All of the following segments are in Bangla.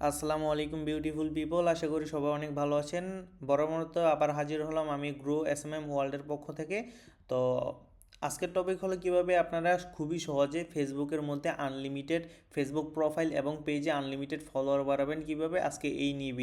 আসসালামু আলাইকুম বিউটিফুল পিপল, আশা করি সবাই অনেক ভালো আছেন। বরাবর তো আবার হাজির হলাম আমি গ্রো এসএমএম ওয়ার্ল্ডের পক্ষ থেকে। তো আজকের টপিক হলো কিভাবে আপনারা খুবই সহজে ফেসবুকের মধ্যে আনলিমিটেড ফেসবুক প্রোফাইল এবং পেজে আনলিমিটেড ফলোয়ার বাড়াবেন কিভাবে, আজকে এই নিয়ে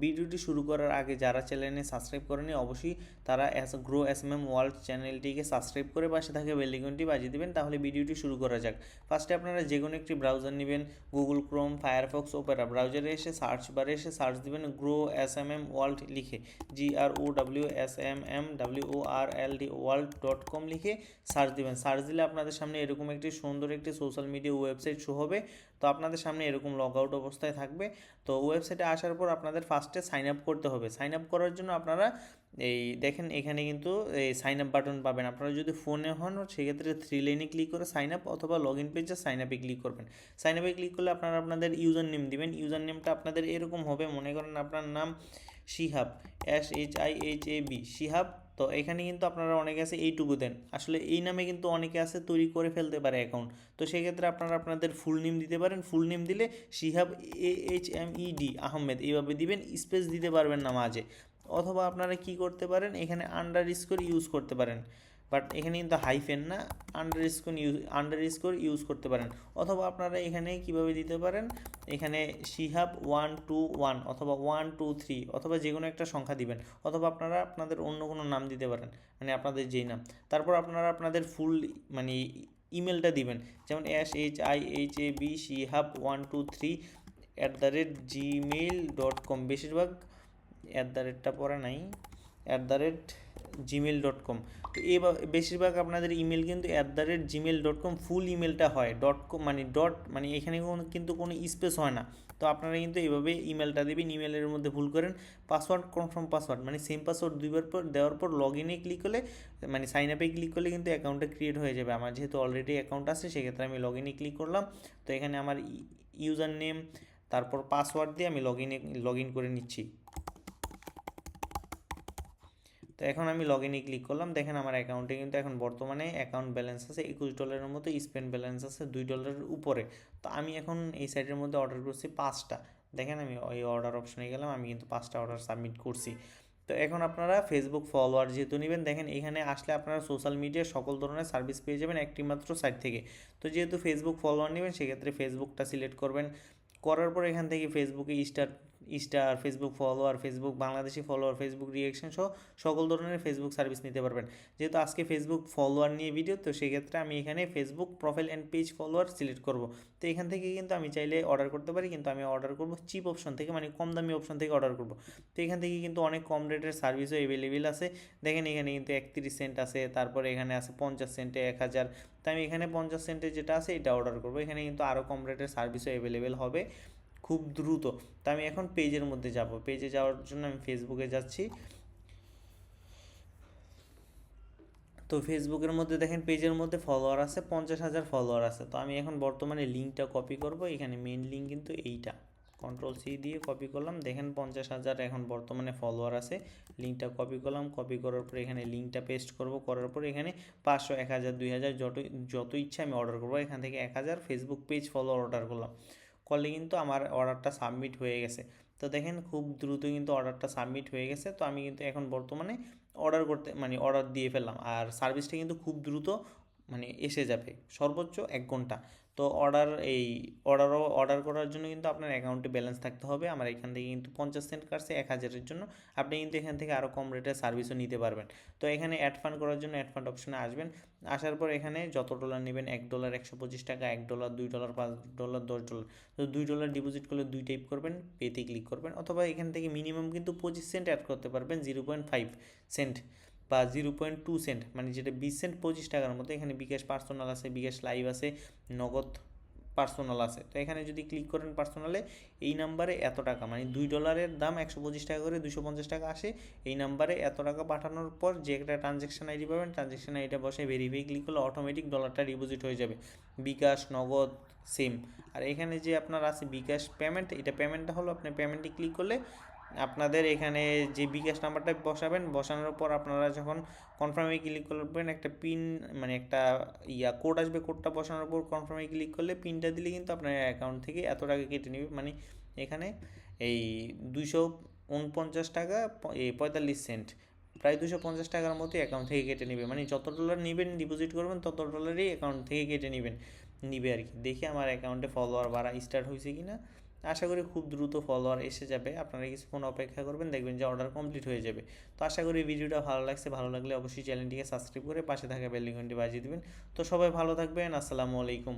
ভিডিওটি শুরু করার আগে যারা চ্যানেলে সাবস্ক্রাইব করেনি অবশ্যই তারা গ্রো এসএমএম ওয়ার্ল্ড চ্যানেলটিকে সাবস্ক্রাইব করে পাশে থাকে বেল আইকনটি বাজিয়ে দেবেন। তাহলে ভিডিওটি শুরু করা যাক। ফার্স্টে আপনারা যে কোনো একটি ব্রাউজার নেবেন, গুগল ক্রোম, ফায়ারফক্স, ওপেরা। ব্রাউজারে এসে সার্চ বারে এসে সার্চ দিবেন গ্রো এসএমএম ওয়ার্ল্ড লিখে, GROWSMMWORLD world.com লিখে সার্চ দিবেন। সার্চ দিলে আপনাদের সামনে এরকম একটি সুন্দর একটি সোশ্যাল মিডিয়া ওয়েবসাইট শো হবে। তো আপনাদের সামনে এরকম লগ আউট অবস্থায় থাকবে। তো ওয়েবসাইটে আসার পর আপনাদের ফার্স্টে সাইন আপ করতে হবে। সাইন আপ করার জন্য আপনারা এই দেখেন এখানে কিন্তু এই সাইন আপ বাটন পাবেন। আপনারা যদি ফোনে হন সেক্ষেত্রে 3 লাইনে ক্লিক করে সাইন আপ, অথবা লগ ইন পেজে সাইন আপে ক্লিক করবেন। সাইন আপে ক্লিক করলে আপনারা আপনাদের ইউজার নেম দিবেন। ইউজার নেমটা আপনাদের এরকম হবে, মনে করেন আপনার নাম শিহাব, SHIHAB শিহাব। তো এখানে কিন্তু আপনারা অনেকে আছে এইটুকু দেন, আসলে এই নামে কিন্তু অনেকে আছে তৈরি করে ফেলতে পারে অ্যাকাউন্ট। তো সেক্ষেত্রে আপনারা আপনাদের ফুল নেম দিতে পারেন। ফুল নেম দিলে শিহাব AHMED আহমেদ এইভাবে দিবেন, স্পেস দিতে পারবেন না মাঝে। অথবা আপনারা কি করতে পারেন, এখানে আন্ডারস্কোর ইউজ করতে পারেন, বাট এখানে কিন্তু হাইফেন না, আন্ডারস্কোর ইউজ করতে পারেন। অথবা আপনারা এখানে কিভাবে দিতে পারেন, এখানে শিহাব 121 অথবা 123 অথবা যে কোনো একটা সংখ্যা দিবেন। অথবা আপনারা আপনাদের অন্য কোনো নাম দিতে পারেন, মানে আপনাদের যেই নাম। তারপর আপনারা আপনাদের ফুল মানে ইমেলটা দিবেন, যেমন SHIHAB shihab123@gmail.com। বেশিরভাগ @টা পরে নাই, @gmail.com। তো বেশিরভাগ আপনাদের ইমেল কিন্তু @gmail.com ফুল ইমেলটা হয়। মানে এখানে কিন্তু কোনো স্পেস হয় না। তো আপনারা কিন্তু এইভাবে ইমেলটা দেবেন। ইমেলের মধ্যে ভুল করেন পাসওয়ার্ড, কনফার্ম পাসওয়ার্ড, মানে সেম পাসওয়ার্ড দুইবার পর দেওয়ার পর লগ ইনে ক্লিক করলে, মানে সাইন আপে ক্লিক করলে কিন্তু অ্যাকাউন্টটা ক্রিয়েট হয়ে যাবে। আমার যেহেতু অলরেডি অ্যাকাউন্ট আছে সেক্ষেত্রে আমি লগ ইনে ক্লিক করলাম। তো এখানে আমার ইউজার নেম তারপর পাসওয়ার্ড দিয়ে আমি লগ ইন করে নিচ্ছি। তো এখন আমি লগ ইনে ক্লিক করলাম। দেখেন আমার অ্যাকাউন্টে কিন্তু এখন বর্তমানে অ্যাকাউন্ট ব্যালেন্স আছে $21 মতো, স্পেন্ড ব্যালেন্স আছে $2 উপরে। তো আমি এখন এই সাইটের মধ্যে অর্ডার করছি 5টা। দেখেন আমি ওই অর্ডার অপশনে গেলাম, আমি কিন্তু 5টা অর্ডার সাবমিট করছি। তো এখন আপনারা ফেসবুক ফলোয়ার যেহেতু নেবেন, দেখেন এখানে আসলে আপনারা সোশ্যাল মিডিয়ার সকল ধরনের সার্ভিস পেয়ে যাবেন একটি মাত্র সাইট থেকে। তো যেহেতু ফেসবুক ফলোয়ার নেবেন সেক্ষেত্রে ফেসবুকটা সিলেক্ট করবেন। করার পর এখান থেকে ফেসবুকে star, Facebook follower, Facebook Bangladeshi follower, Facebook reaction সহ সকল ধরনের ফেসবুক সার্ভিস নিতে পারবেন। যেহেতু আজকে ফেসবুক ফলোয়ার নিয়ে ভিডিও, তো সেক্ষেত্রে আমি এখানে Facebook profile and page follower select করব। তো এখান থেকে কিন্তু আমি চাইলে অর্ডার করতে পারি, কিন্তু আমি অর্ডার করব চিপ অপশন থেকে, মানে কম দামি অপশন থেকে অর্ডার করব। তো এখান থেকে কিন্তু অনেক কম রেটের সার্ভিসও অ্যাভেলেবেল আছে। দেখেন এখানে কিন্তু 31 সেন্ট আছে, তারপরে এখানে আছে 50 সেন্টে 1000। তো আমি এখানে 50 সেন্টে যেটা আছে এটা অর্ডার করব। এখানে কিন্তু আরও কম রেটের সার্ভিসও অ্যাভেলেবেল হবে খুব দ্রুত। তো আমি এখন পেজের মধ্যে যাব। পেজে যাওয়ার জন্য আমি ফেসবুকে যাচ্ছি। তো ফেসবুকের মধ্যে দেখেন পেজের মধ্যে ফলোয়ার আছে 50,000 ফলোয়ার আছে। তো আমি এখন বর্তমানে লিঙ্কটা কপি করব। এখানে মেইন লিঙ্ক কিন্তু এইটা, Ctrl+C দিয়ে কপি করলাম। দেখেন 50,000 এখন বর্তমানে ফলোয়ার আছে। লিঙ্কটা কপি করলাম, কপি করার পর এখানে লিঙ্কটা পেস্ট করব। করার পর এখানে 500, 1000, 2000 যত ইচ্ছা আমি অর্ডার করব। এখান থেকে 1000 ফেসবুক পেজ ফলোয়ার অর্ডার করলাম। করলে কিন্তু আমার অর্ডারটা সাবমিট হয়ে গেছে। তো দেখেন খুব দ্রুত কিন্তু অর্ডারটা সাবমিট হয়ে গেছে। তো আমি কিন্তু এখন বর্তমানে অর্ডার দিয়ে ফেললাম, আর সার্ভিসটা কিন্তু খুব দ্রুত মানে এসে যাবে, সর্বোচ্চ 1 ঘন্টা। তো অর্ডার করার জন্য কিন্তু আপনার অ্যাকাউন্টে ব্যালেন্স থাকতে হবে। আমার এখান থেকে কিন্তু 50 সেন্ট কাটছে 1000-এর জন্য। আপনি কিন্তু এখান থেকে আরও কম রেটের সার্ভিসও নিতে পারবেন। তো এখানে অ্যাড ফান্ড করার জন্য অ্যাড ফান্ড অপশনে আসবেন। আসার পর এখানে যত ডলার নেবেন, $1 125 টাকা, $1 $2 $5 $10। তো $2 ডিপোজিট করলে 2 টাইপ করবেন, পেতে ক্লিক করবেন। অথবা এখান থেকে মিনিমাম কিন্তু 25 সেন্ট অ্যাড করতে পারবেন, 0.5 সেন্ট বা 0.2 সেন্ট, মানে যেটা 20 সেন্ট 25 টাকার মতো। এখানে বিকাশ পার্সোনাল আছে, বিকাশ লাইভ আছে, নগদ পার্সোনাল আছে। তো এখানে যদি ক্লিক করেন পার্সোনালে, এই নাম্বারে এত টাকা, মানে $2-এর দাম 125 টাকা করে 250 টাকা আসে। এই নাম্বারে এত টাকা পাঠানোর পর যে একটা ট্রানজ্যাকশন আইডি পাবেন, ট্রানজ্যাকশন আইডিটা বসে ভেরিফাই ক্লিক করলে অটোমেটিক ডলারটা ডিপোজিট হয়ে যাবে। বিকাশ, নগদ সেম। আর এখানে যে আপনার আছে বিকাশ পেমেন্ট, এটা পেমেন্টটা হলো আপনি পেমেন্টে ক্লিক করলে আপনাদের এখানে যে বিকাশ নাম্বারটা বসাবেন, বসানোর পর আপনারা যখন কনফার্মে ক্লিক করবেন একটা পিন মানে একটা কোড আসবে, কোডটা বসানোর পর কনফার্মে ক্লিক করলে পিনটা দিলে কিন্তু আপনার অ্যাকাউন্ট থেকে এত টাকা কেটে নেবে। মানে এখানে এই 249 টাকা 45 সেন্ট, প্রায় 250 টাকার মতো অ্যাকাউন্ট থেকে কেটে নেবে। মানে যত ডলার নেবেন ডিপোজিট করবেন তত ডলারই অ্যাকাউন্ট থেকে কেটে নিবে আর কি। দেখি আমার অ্যাকাউন্টে ফলোয়ার বাড়া স্টার্ট হয়েছে কি না। আশা করি খুব দ্রুত ফলোয়ার এসে যাবে, আপনারা কিছুক্ষণ অপেক্ষা করবেন, দেখবেন যে অর্ডার কমপ্লিট হয়ে যাবে। তো আশা করি ভিডিওটা ভালো লাগছে, ভালো লাগলে অবশ্যই চ্যানেলটিকে সাবস্ক্রাইব করে পাশে থাকা বেল আইকনটি বাজিয়ে দেবেন। তো সবাই ভালো থাকবেন, আসসালামু আলাইকুম।